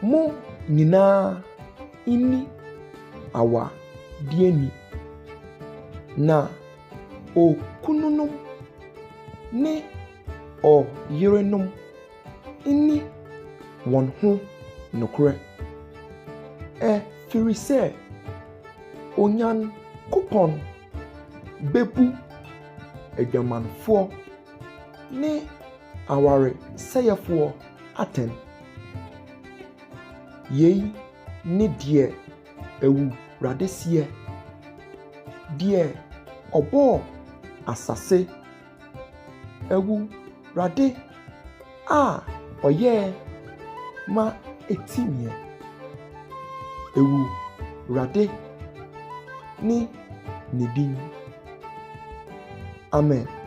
mo nyinaa inni awa dieni na o kununum ne o yerenum inni won ho nokre ɛfiri sɛ onyan kupon bebu adwamanfoɔ ne aware sɛyɛfoɔ atɛn yei ne deɛ Awurade seɛ deɛ ɔbɔɔ asase Awurade a ɔyɛ ma etimiɛ Awurade ne ne din amen.